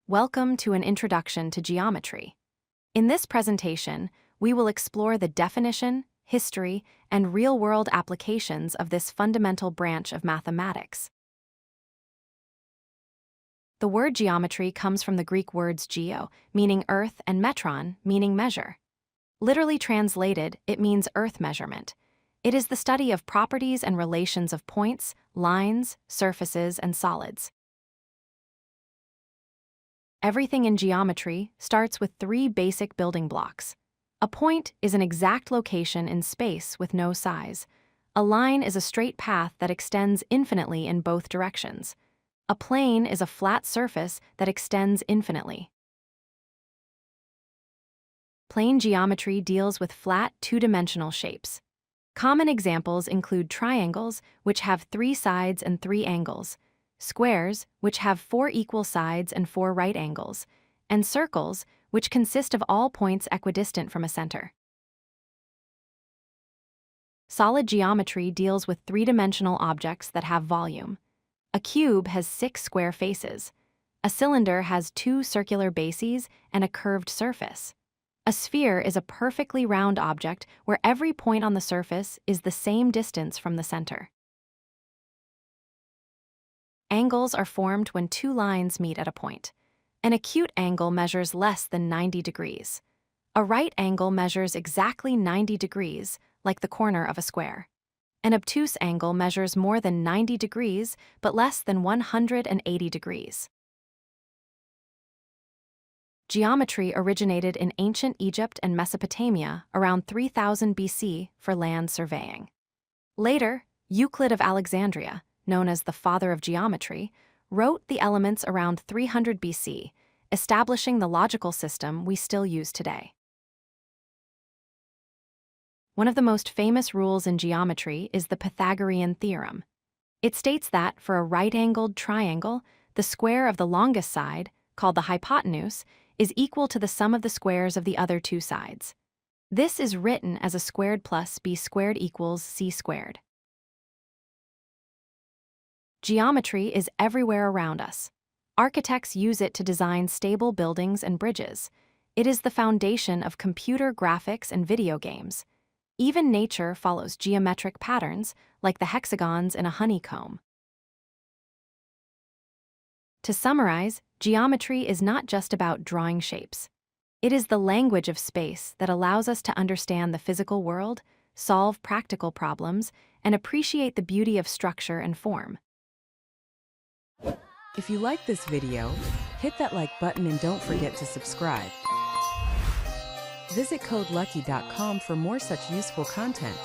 Welcome to an introduction to geometry. In this presentation, we will explore the definition, history, and real-world applications of this fundamental branch of mathematics. The word geometry comes from the Greek words geo, meaning earth, and metron, meaning measure. Literally translated, it means earth measurement. It is the study of properties and relations of points, lines, surfaces, and solids. Everything in geometry starts with three basic building blocks. A point is an exact location in space with no size. A line is a straight path that extends infinitely in both directions. A plane is a flat surface that extends infinitely. Plane geometry deals with flat, two-dimensional shapes. Common examples include triangles, which have 3 sides and 3 angles, squares, which have 4 equal sides and 4 right angles, and circles, which consist of all points equidistant from a center. Solid geometry deals with three-dimensional objects that have volume. A cube has 6 square faces. A cylinder has 2 circular bases and a curved surface. A sphere is a perfectly round object where every point on the surface is the same distance from the center. Angles are formed when 2 lines meet at a point. An acute angle measures less than 90 degrees. A right angle measures exactly 90 degrees, like the corner of a square. An obtuse angle measures more than 90 degrees, but less than 180 degrees. Geometry originated in ancient Egypt and Mesopotamia around 3000 BC for land surveying. Later, Euclid of Alexandria, known as the father of geometry, wrote the elements around 300 BC, establishing the logical system we still use today. One of the most famous rules in geometry is the Pythagorean Theorem. It states that for a right-angled triangle, the square of the longest side, called the hypotenuse, is equal to the sum of the squares of the other 2 sides. This is written as a squared plus b squared equals c squared. Geometry is everywhere around us. Architects use it to design stable buildings and bridges. It is the foundation of computer graphics and video games. Even nature follows geometric patterns, like the hexagons in a honeycomb. To summarize, geometry is not just about drawing shapes. It is the language of space that allows us to understand the physical world, solve practical problems, and appreciate the beauty of structure and form. If you like this video, hit that like button and don't forget to subscribe. Visit codelucky.com for more such useful content.